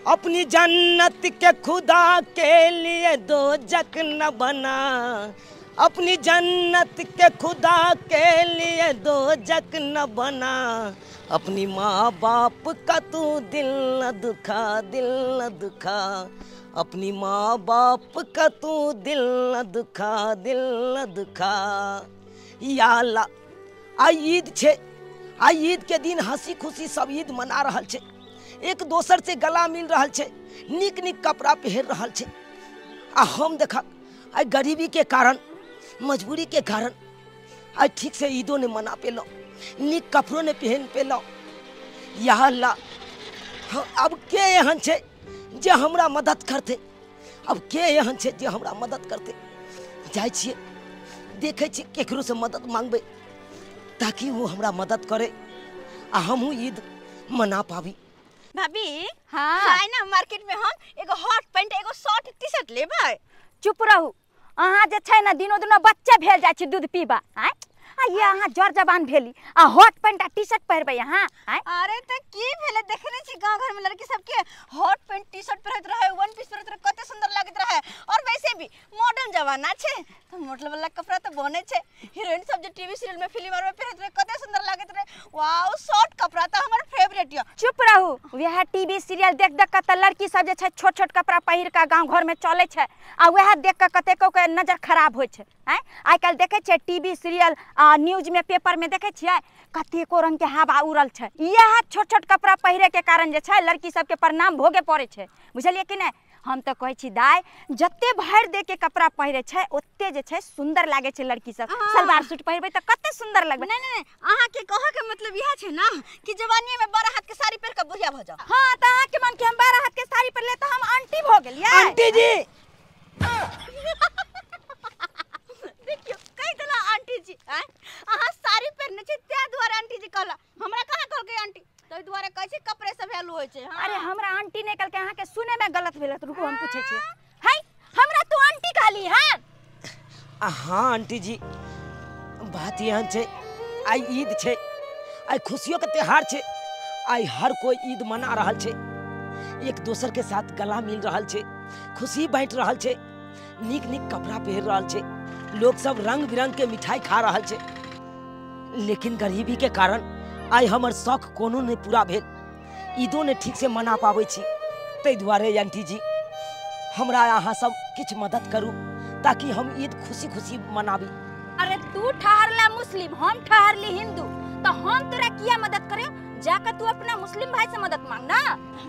अपनी जन्नत के खुदा के लिए दोजख न बना, अपनी जन्नत के खुदा के लिए दोजख न बना, अपनी माँ बाप का तू दिल न दुखा, दिल न दुखा, अपनी माँ बाप का तू दिल न दुखा, दिल न दुखा। या अल्लाह आई ईद छे, आई ईद के दिन हंसी खुशी सब ईद मना रहल छे, एक दोसर से गला मिल रहल छे, निक निक कपड़ा पहन रहल छे। आ हम देखा आई गरीबी के कारण, मजबूरी के कारण आई ठीक से ईदो ने मना पेलो, निक कपड़ों ने पहन पेलो। या अल्लाह अब के एहन छे जे हमरा मदद करते, अब के एहन छे जे हमरा मदद करते। जाय छिए देखे छी केकरो से मदद मांगबे ताकि वो हमरा मदद करे आ हमहू ईद मना पाबी। भाभी हाँ ना मार्केट में हम एगो हॉट पैंट एगो शॉर्ट टी-शर्ट लेबै। चुप रहू, अहाँ जे छै ना दिनो दिनो बच्चे भेल जाइ छी दूध पीबा। आ ये अहाँ जर जबान भेली आ हॉट पैंट आ टी-शर्ट पहिरबै अहाँ। अरे त की भेले देखने छी गांव घर में लड़की सब के हॉट पैंट टी-शर्ट पहिरत रहे, वन पीस पहिरत रहे, कते सुंदर लागत रहे। और वैसे भी मॉडर्न जमाना छे तो मॉडल वाला कपड़ा तो बने छे। हीरोइन सब जे टीवी सीरियल में फिल्म में पहिरत रहे कते सुंदर लागत रहे। वाओ शॉर्ट कपड़ा तो हमर फेवरेट या। चुप रहू, वह टीवी सीरियल देख देख के लड़की सब जे छै छोट छोट कपड़ा पहिर के गांव घर में चले छै आ वह देख के कतेको के नजर खराब होय छै। आइ काल देखे छै टीवी सीरियल न्यूज में पेपर में देखे छियै कतेको रंग के हवा उड़ल छै। यह छोट छोट कपड़ा पहिरे के कारण जे छै लड़की सब के परिणाम भोगे पड़े छै, बुझलिए कि नहीं। हम तो कहै छी दाय जत्ते भर दे के कपड़ा पहिरे छै ओत्ते जे छै सुंदर लागे छै लड़की सब। सलवार सूट पहिरबै त कते सुंदर लगबे। नहीं नहीं अहाँ के कह के मतलब यह छै ना कि जवानी में 12 हाथ के साड़ी पहन के बुढ़िया भ जाओ। हां त अहाँ के मन के हम 12 हाथ के साड़ी पहनले त हम आंटी भ गेलियै। आंटी जी देखियो कहि देला आंटी जी। अहाँ साड़ी पहनने छी ते द्वारा आंटी जी कहला, हमरा कहां कहल के आंटी तै द्वारा कहै छी कपड़े से वैल्यू होय छै। अरे हमरा आंटी ने कल के अहाँ के सुने में गलत भेल त रुको हम पूछे छी। हाय हमरा तू आंटी कहली हां? हाँ आंटी जी बात यहाँ छे आई ईद छे, आई खुशियों के त्योहार छे, आई हर कोई ईद मना रहल छे, एक दोसर के साथ गला मिल रहल छे, खुशी बांट रहल छे, निक निक कपड़ा पहन रहल छे, लोग सब रंग बिरंग के मिठाई खा रहल छे। लेकिन गरीबी के कारण आई हमर शौक कोनो ने पूरा भेल, ईदो ने ठीक से मना पाबै छी। तै दुआरे आंटी जी हमरा अहाँ सब किछ मदद करू ताकि हम ईद खुशी खुशी मनाबी। अरे तू ठहरला मुस्लिम, हम ठहरली हिंदू, तो हम तोरा किया मदद करे? जाकर तू अपना मुस्लिम भाई से मदद मांग ना।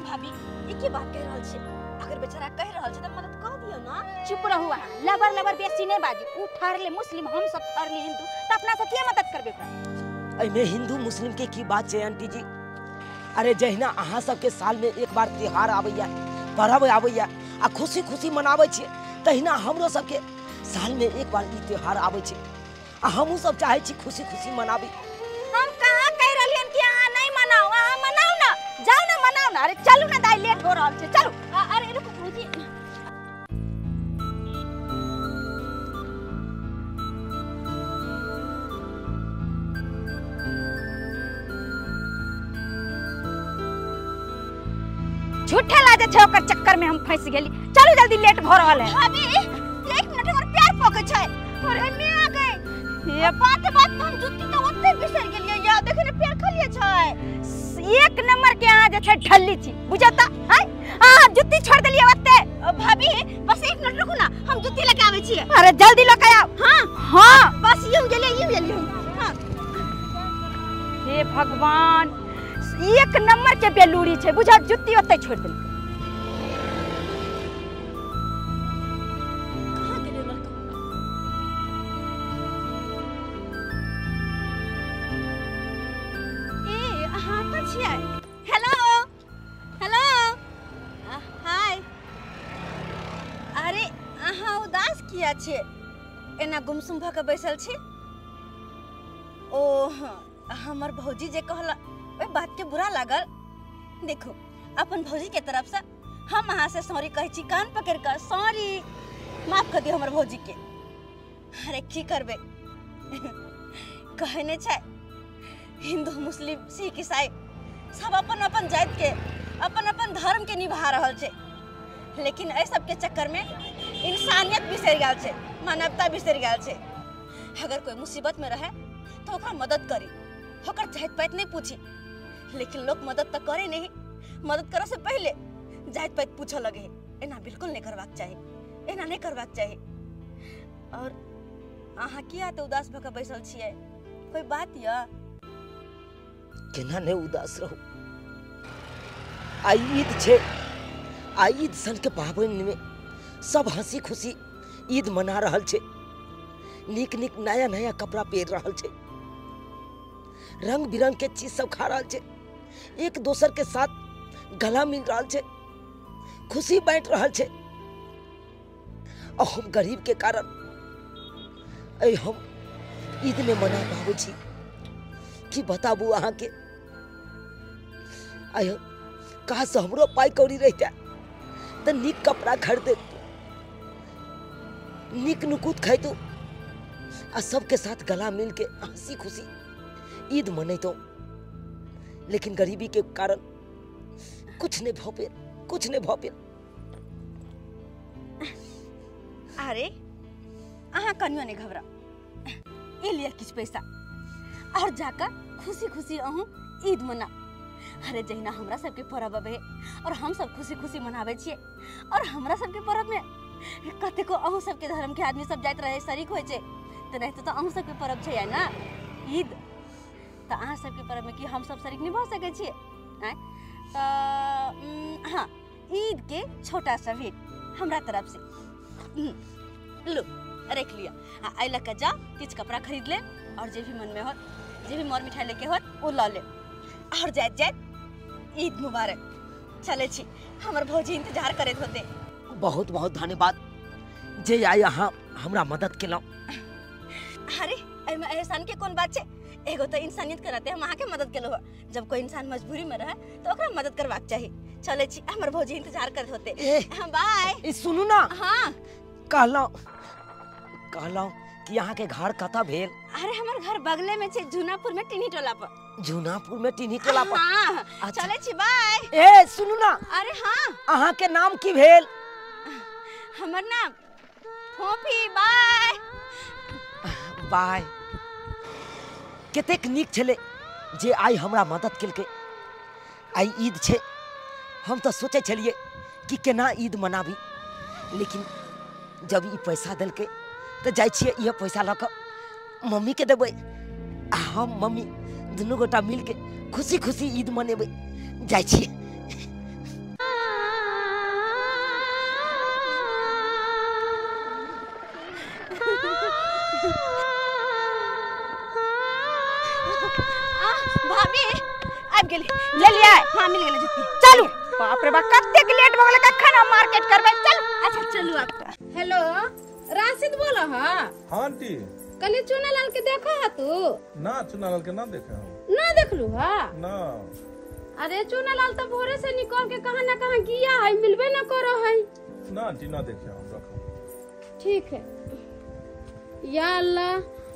भाभी एक ही बात कह रहल छी, अगर बेचारा कह रहल छै त मदद कर दियो ना। चुप रहू, लबर लबर बेसी नहीं बाजी। ऊ ठहरले मुस्लिम, हम सब ठहरली हिंदू, त अपना से किया मदद करबे ओकरा? एमे हिंदू मुस्लिम के की बात छै आंटी जी? अरे जहिना अहाँ सबके साल में एक बार त्योहार आबैया, पर्व आबैया आ खुशी खुशी मनाबै छियै, तहिना हमरो सबके साल में एक बार ई त्योहार आबै छै आ हमहू सब चाहे छी खुशी खुशी मनाबी। हम कहां कह रहलियन कि अहाँ नहीं मनाओ, अहाँ मनाओ ना, जाओ ना मनाओ ना। अरे चलू ना दाई, लेट हो रहल छै, चलू। अरे रुको भौजी झूठे लाजे छै ओकर चक्कर में हम फंस गेली। चलू जल्दी, लेट भ रहल है। भाभी 1 मिनट हमर पैर पकै छै। अरे मैं आ गई। ये बात हम जुत्ती तो ओते बिसर गेलियै या, देखे ने पैर खलिए छै। एक नंबर के अहाँ जे छै ढल्ली छी, बुझता है? हां जुत्ती छोड़ देलिए ओते। भाभी बस 1 मिनट रुकू ना, हम जुत्ती लेके आबै छियै। अरे जल्दी लेके आओ। हां बस यूं गेलियै। हां हे भगवान, एक नंबर के बेलूरी छै, बुझा जुत्ती ओते छोड़ देली। कहां गेलै लड़का? ए अहाँ त छियै? Hello hello hi. अरे अहाँ उदास किया छियै, एना गुमसुम भ के बैसल छी? ओ हमर भौजी जे कहला ओइ बात के बुरा लागल। देखो अपन भौजी के तरफ से हम अहाँ से सॉरी कहै छी, कान पकड़ कर सॉरी, माफ कर दियो हमर भौजी के। अरे की करबे कहने छै हिंदू मुस्लिम सिख ईसाई सब अपन अपन जात के अपन अपन धर्म के के निभा रहल छे, लेकिन ए सब के चक्कर में इंसानियत बिसर गेल छे, मानवता बिसर गेल छे। अगर कोई मुसीबत में रहे तो ओकरा मदद करी, ओकर जात पात नहीं पूछी। लेकिन लोग मदद तो करे नहीं, मदद करे से पहले जात पात पूछे लगे। एना बिल्कुल नहीं करबाक चाहिए, एना नहीं करबाक चाहिए। और अहाँ किया तो उदास भके बैसल छियै, कोई बात या? केना नहीं उदास रहू। आई ईद छे, आई ईद सन के पाबन में सब हंसी खुशी ईद मना रहल छे। निक निक नया नया कपड़ा पहन रहल छे, रंग बिरंग के चीज सब खा रहल छे, एक दोसर के साथ गला मिल रहल छे, खुशी बांट रहल छे। और हम गरीब के कारण हम ईद में मना पाबू छी कि बताबू अहाँ के। आय कहा हमरो पाई कौड़ी रहता तो निक कपड़ा खरीदे, निक नुकुत खाइतो आ सबके साथ गला मिल के हंसी खुशी ईद मने तो। लेकिन गरीबी के कारण कुछ नहीं भौ पेल, कुछ नहीं भौ पेल। अरे अहाँ कनियो नहीं घबरा, ए लिया किछ पैसा और जाकर खुशी खुशी अहूँ ईद मना। अरे जहिना हमरा सबके पर्व आवे और हम सब खुशी खुशी मनावे छिए, और हमरा सबके पर्व में कते को अहूँ सबके धर्म के आदमी सब जात रहे, शरीक होय छे। तो नहीं तो अहूँ सबके पर्व छे ना ईद, तो अहाँ सबके पर्व में कि हम सब शरीक नहीं भ सके छिए। तो हाँ, ईद के छोटा सा भेंट हमरा तरफ से लो रख लिया। आई लग जा किछ कपड़ा खरीद ले, और जे भी मन में होत, जे भी मोर मिठाई लेके होत वो ला ले। और जात जात ईद मुबारक। चले छी, हमर भौजी इंतजार करत होते। बहुत बहुत धन्यवाद जे आई यहाँ हमरा मदद केलौ। अरे एमे एहसान के कौन बात छे, एगो तो इंसानियत कराते हम अहाँ के मदद केलो हो। जब कोई इंसान मजबूरी में रहे तो ओकरा मदद करवाक चाहिए। चले छी, हमर भौजी इंतजार करत होते। बाय। सुनू ना, हाँ कहलौ कि यहाँ के घर कता भेल? अरे हमर घर बगले में छे, झुनापुर में टीनी टोला पर। झुनापुर में टीनी टोला पर? हाँ। अच्छा। चले छी, बाय। ए सुनू ना। अरे हाँ। अहाँ के नाम की भेल? हमर नाम फोफी। Bye bye. कतेक नीक छले जे आई हमरा मदद केलके। आई ईद छे, हम तो सोचे छलिए कि केना ईद मनाबी, लेकिन जब ई पैसा देलके तो जाय छिए ये पैसा लक मम्मी के देबै। हम मम्मी दुनू गोटा मिल के खुशी खुशी ईद मनेबै। जाय छिए। भाभी आब गेली, ले लिया। हाँ मिल गेलै जुत्ती। चलू। बाप रे बाप, कतेक लेट भ गेलै, कखन हम मार्केट करबै। चलू। अच्छा चलू आप। हेलो, राशिद बोला हा? हाँ आंटी। कल चुनालाल के देखा है तू? ना चुनालाल के ना देखे हूँ। ना देखलू हा? ना। अरे चुनालाल तो भोरे से निकल के कहाँ न कहाँ गया है, मिलबे न करो है। ना आंटी ना देखे हूँ, रखो। ठीक है। या अल्लाह,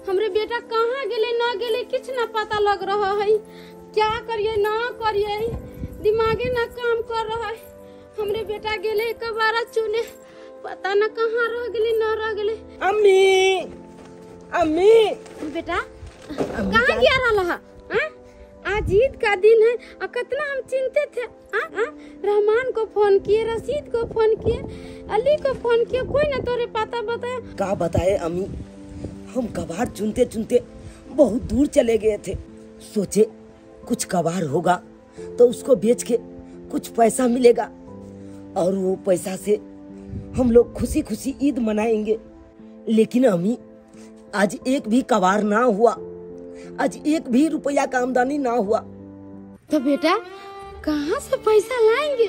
हमरे बेटा कहाँ गेले न गेले किछ न पता लग रहा है। क्या करिए ना करिए, दिमागे ना काम कर रहा है। हमरे बेटा गेले कबारा चुने, पता न कहाँ रह गेले न रह गेले। अम्मी, अम्मी। बेटा कहाँ गया रहा है? आज ईद का दिन है, और कितना हम चिंतित थे। रहमान को फोन किए, रशीद को फोन किए, अली को फोन किए, कोई न तोरे पता बताया। का बताए अम्मी, हम कबाड़ चुनते चुनते बहुत दूर चले गए थे। सोचे कुछ कबाड़ होगा तो उसको बेच के कुछ पैसा मिलेगा, और वो पैसा से हम लोग खुशी खुशी ईद मनाएंगे। लेकिन अम्मी, आज एक भी कबाड़ ना हुआ, आज एक भी रुपया का आमदनी ना हुआ। तो बेटा कहाँ से पैसा लाएंगे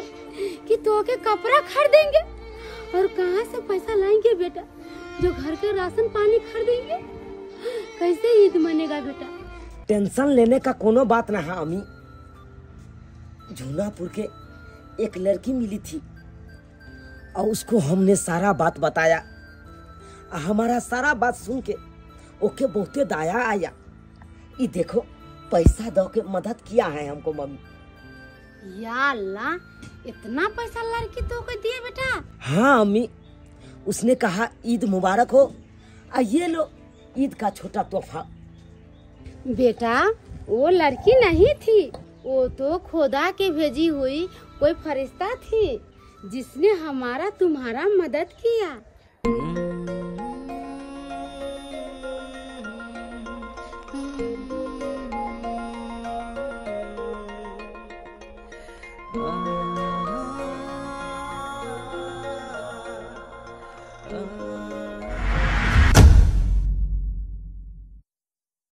कि तो के कपड़ा खरीदेंगे, और कहाँ से पैसा लाएंगे बेटा जो घर के राशन पानी खरीदेंगे? कैसे ईद मनेगा बेटा? टेंशन लेने का कोनो बात ना है अम्मी। झूनापुर के एक लड़की मिली थी, और उसको हमने सारा बात बताया। हमारा सारा बात सुन के ओके बहुते दया आया। ये देखो पैसा दो के मदद किया है हमको मम्मी। या अल्लाह, इतना पैसा लड़की तो को दिए बेटा? हाँ अम्मी, उसने कहा ईद मुबारक हो, ये लो ईद का छोटा तोहफा। बेटा वो लड़की नहीं थी, वो तो खुदा के भेजी हुई कोई फरिश्ता थी जिसने हमारा तुम्हारा मदद किया।